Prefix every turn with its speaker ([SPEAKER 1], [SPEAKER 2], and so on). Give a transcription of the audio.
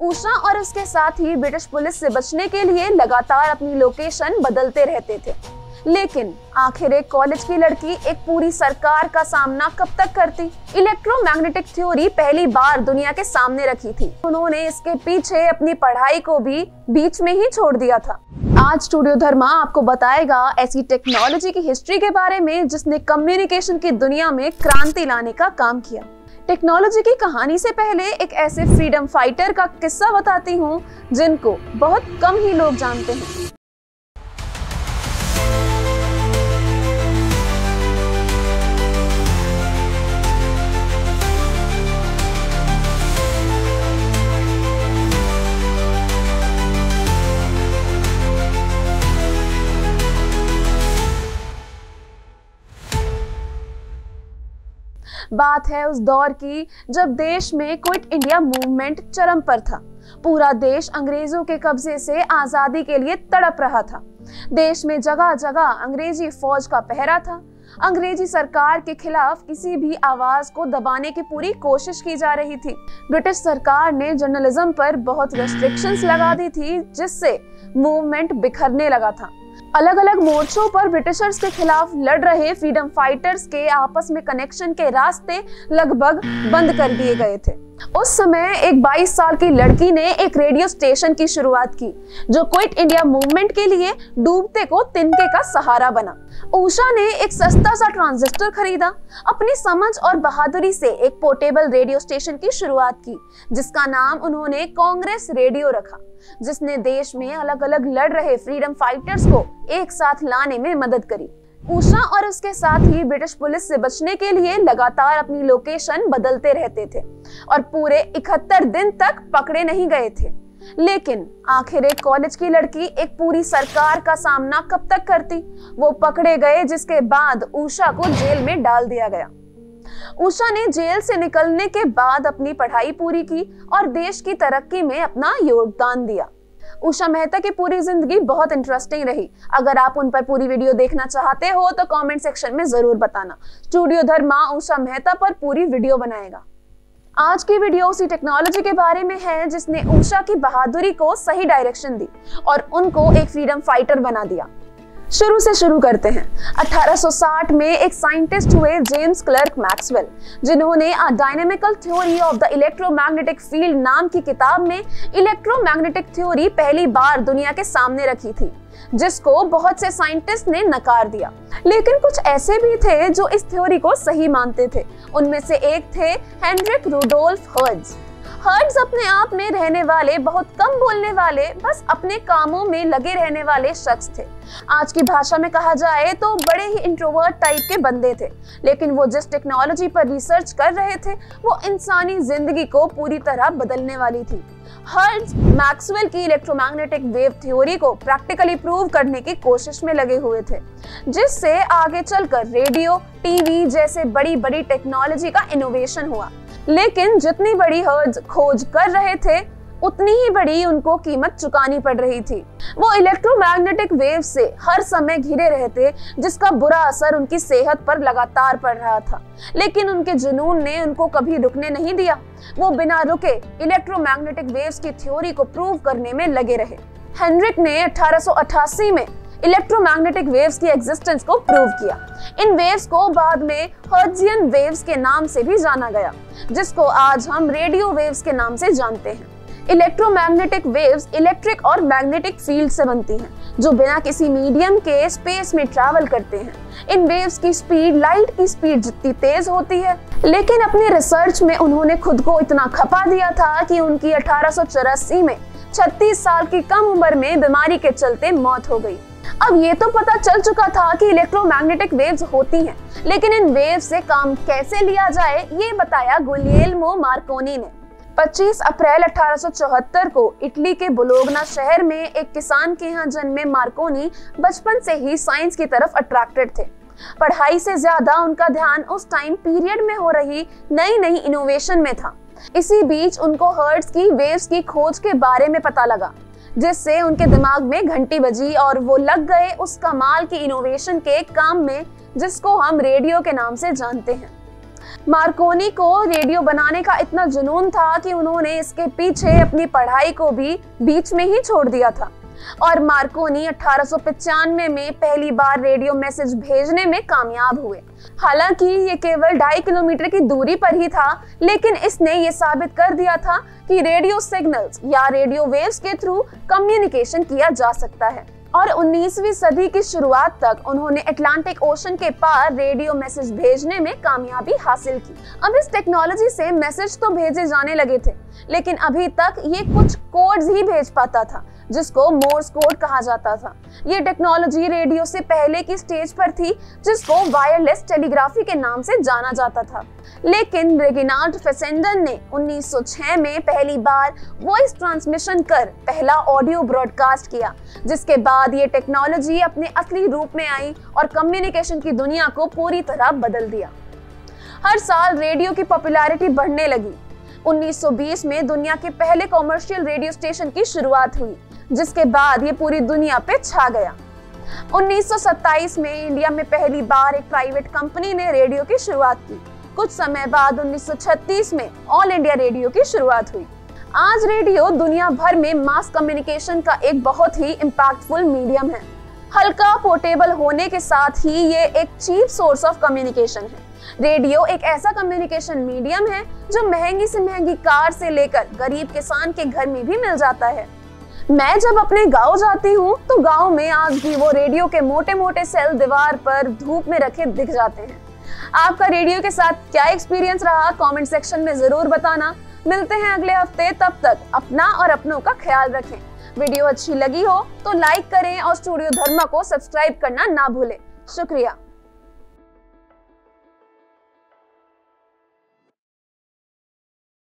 [SPEAKER 1] उषा और उसके साथी ब्रिटिश पुलिस से बचने के लिए लगातार अपनी लोकेशन बदलते रहते थे। लेकिन आखिर एक कॉलेज की लड़की एक पूरी सरकार का सामना कब तक करती? इलेक्ट्रोमैग्नेटिक थ्योरी पहली बार दुनिया के सामने रखी थी। उन्होंने इसके पीछे अपनी पढ़ाई को भी बीच में ही छोड़ दिया था। आज स्टूडियो धर्मा आपको बताएगा ऐसी टेक्नोलॉजी की हिस्ट्री के बारे में जिसने कम्युनिकेशन की दुनिया में क्रांति लाने का काम किया। टेक्नोलॉजी की कहानी से पहले एक ऐसे फ्रीडम फाइटर का किस्सा बताती हूँ जिनको बहुत कम ही लोग जानते हैं। बात है उस दौर की जब देश में क्विट इंडिया मूवमेंट चरम पर था। पूरा देश अंग्रेजों के कब्जे से आजादी के लिए तड़प रहा था। देश में जगह जगह अंग्रेजी फौज का पहरा था। अंग्रेजी सरकार के खिलाफ किसी भी आवाज को दबाने की पूरी कोशिश की जा रही थी। ब्रिटिश सरकार ने जर्नलिज्म पर बहुत रेस्ट्रिक्शंस लगा दी थी, जिससे मूवमेंट बिखरने लगा था। अलग अलग मोर्चों पर ब्रिटिशर्स के खिलाफ लड़ रहे फ्रीडम फाइटर्स के आपस में कनेक्शन के रास्ते लगभग बंद कर दिए गए थे। उस समय एक 22 साल की लड़की ने एक रेडियो स्टेशन की शुरुआत की जो क्विट इंडिया मूवमेंट के लिए डूबते को तिनके का सहारा बना। उषा ने एक सस्ता सा ट्रांजिस्टर खरीदा, अपनी समझ और बहादुरी से एक पोर्टेबल रेडियो स्टेशन की शुरुआत की जिसका नाम उन्होंने कांग्रेस रेडियो रखा, जिसने देश में अलग अलग लड़ रहे फ्रीडम फाइटर्स को एक साथ लाने में मदद करी। उषा और उसके साथी ब्रिटिश पुलिस से बचने के लिए लगातार अपनी लोकेशन बदलते रहते थे और पूरे 71 दिन तक पकड़े नहीं गए थे। लेकिन आखिर एक कॉलेज की लड़की एक पूरी सरकार का सामना कब तक करती? वो पकड़े गए, जिसके बाद उषा को जेल में डाल दिया गया। उषा ने जेल से निकलने के बाद अपनी पढ़ाई पूरी की और देश की तरक्की में अपना योगदान दिया। उषा मेहता की पूरी जिंदगी बहुत इंटरेस्टिंग रही। अगर आप उन पर पूरी वीडियो देखना चाहते हो तो कमेंट सेक्शन में जरूर बताना। स्टूडियो धर्मा उषा मेहता पर पूरी वीडियो बनाएगा। आज की वीडियो उसी टेक्नोलॉजी के बारे में है जिसने उषा की बहादुरी को सही डायरेक्शन दी और उनको एक फ्रीडम फाइटर बना दिया। शुरू से शुरू करते हैं। 1860 में एक साइंटिस्ट हुए जेम्स क्लर्क मैक्सवेल, जिन्होंने a dynamical theory of the electromagnetic field नाम की किताब में इलेक्ट्रोमैग्नेटिक थ्योरी पहली बार दुनिया के सामने रखी थी, जिसको बहुत से साइंटिस्ट ने नकार दिया। लेकिन कुछ ऐसे भी थे जो इस थ्योरी को सही मानते थे। उनमें से एक थे हेनरिक रुडोल्फ हर्ट्ज। हर्ट्ज अपने आप में रहने वाले, बहुत कम बोलने वाले, बस अपने कामों में लगे रहने वाले शख्स थे। आज की भाषा में कहा जाए तो बड़े ही इंट्रोवर्ट टाइप के बंदे थे। लेकिन वो जिस टेक्नोलॉजी पर रिसर्च कर रहे थे वो इंसानी जिंदगी को पूरी तरह बदलने वाली थी। हर्ट्ज मैक्सवेल की इलेक्ट्रोमैग्नेटिक वेव थ्योरी को प्रैक्टिकली प्रूव करने की कोशिश में लगे हुए थे, जिससे आगे चलकर रेडियो, टीवी जैसे बड़ी बड़ी टेक्नोलॉजी का इनोवेशन हुआ। लेकिन जितनी बड़ी हर्ट्ज खोज कर रहे थे उतनी ही बड़ी उनको कीमत चुकानी पड़ रही थी। वो इलेक्ट्रोमैग्नेटिक वेव से हर समय घिरे रहते, जिसका बुरा असर उनकी सेहत पर लगातार पड़ रहा था। लेकिन उनके जुनून ने उनको कभी रुकने नहीं दिया। वो बिना रुके इलेक्ट्रोमैग्नेटिक वेव्स की थ्योरी को प्रूव करने में लगे रहे। हेनरिक ने 1888 में इलेक्ट्रोमैग्नेटिक वेव्स की एग्जिस्टेंस को प्रूव किया। इन वेव्स को बाद में हर्ट्जियन वेव्स के नाम से भी जाना गया, जिसको आज हम रेडियो वेव्स के नाम से जानते हैं। इलेक्ट्रोमैग्नेटिक वेव्स इलेक्ट्रिक और मैग्नेटिक फील्ड से बनती हैं, जो बिना किसी मीडियम के स्पेस में ट्रैवल करते हैं। इन वेव्स की स्पीड लाइट की स्पीड जितनी तेज होती है। लेकिन अपनी रिसर्च में उन्होंने खुद को इतना खपा दिया था कि उनकी 1884 में 36 साल की कम उम्र में बीमारी के चलते मौत हो गई। अब ये तो पता चल चुका था कि इलेक्ट्रोमैग्नेटिक वेव्स होती हैं, लेकिन इन वेव्स से काम कैसे लिया जाए ये बताया गुलियेल्मो मार्कोनी ने। 25 अप्रैल 1874 को इटली के बोलोग्ना शहर में एक किसान के यहाँ जन्मे मार्कोनी बचपन से ही साइंस की तरफ अट्रैक्टेड थे। पढ़ाई से ज्यादा उनका ध्यान उस टाइम पीरियड में हो रही नई नई इनोवेशन में था। इसी बीच उनको हर्ट्ज की वेव्स की खोज के बारे में पता लगा, जिससे उनके दिमाग में घंटी बजी और वो लग गए उस कमाल की इनोवेशन के काम में जिसको हम रेडियो के नाम से जानते हैं। मार्कोनी को रेडियो बनाने का इतना जुनून था कि उन्होंने इसके पीछे अपनी पढ़ाई को भी बीच में ही छोड़ दिया था और मार्कोनी 1895 में पहली बार रेडियो मैसेज भेजने में कामयाब हुए। हालांकि ये केवल 2.5 किलोमीटर की दूरी पर ही था, लेकिन इसने ये साबित कर दिया था कि रेडियो सिग्नल्स या रेडियो वेव्स के थ्रू कम्युनिकेशन किया जा सकता है। और 19वीं सदी की शुरुआत तक उन्होंने अटलांटिक ओशन के पार रेडियो मैसेज भेजने में कामयाबी हासिल की। अब इस टेक्नोलॉजी से मैसेज तो भेजे जाने लगे थे, लेकिन अभी तक ये कुछ कोड्स ही भेज पाता था, जिसको मोर्स कोड कहा जाता था। ये टेक्नोलॉजी रेडियो से पहले की स्टेज पर थी, जिसको वायरलेस टेलीग्राफी के नाम से जाना जाता था। लेकिन रेगिनाल्ड फेसेंडन ने 1906 में पहली बार वॉइस ट्रांसमिशन कर पहला ऑडियो ब्रॉडकास्ट किया, जिसके बाद ये टेक्नोलॉजी अपने असली रूप में आई और कम्युनिकेशन की दुनिया को पूरी तरह बदल दिया। हर साल रेडियो की पॉपुलैरिटी बढ़ने लगी। 1920 में दुनिया के पहले कॉमर्शियल रेडियो स्टेशन की शुरुआत हुई, जिसके बाद ये पूरी दुनिया पे छा गया। 1927 में इंडिया में पहली बार एक प्राइवेट कंपनी ने रेडियो की शुरुआत की। कुछ समय बाद 1936 में ऑल इंडिया रेडियो की शुरुआत हुई। आज रेडियो दुनिया भर में मास कम्युनिकेशन का एक बहुत ही इम्पैक्टफुल मीडियम है। हल्का, पोर्टेबल होने के साथ ही ये एक चीप सोर्स ऑफ कम्युनिकेशन है। रेडियो एक ऐसा कम्युनिकेशन मीडियम है जो महंगी से महंगी कार से लेकर गरीब किसान के घर में भी मिल जाता है। मैं जब अपने गांव जाती हूँ तो गांव में आज भी वो रेडियो के मोटे मोटे सेल दीवार पर धूप में रखे दिख जाते हैं। आपका रेडियो के साथ क्या एक्सपीरियंस रहा, कमेंट सेक्शन में जरूर बताना। मिलते हैं अगले हफ्ते, तब तक अपना और अपनों का ख्याल रखें। वीडियो अच्छी लगी हो तो लाइक करें और स्टूडियो धर्मा को सब्सक्राइब करना ना भूलें। शुक्रिया।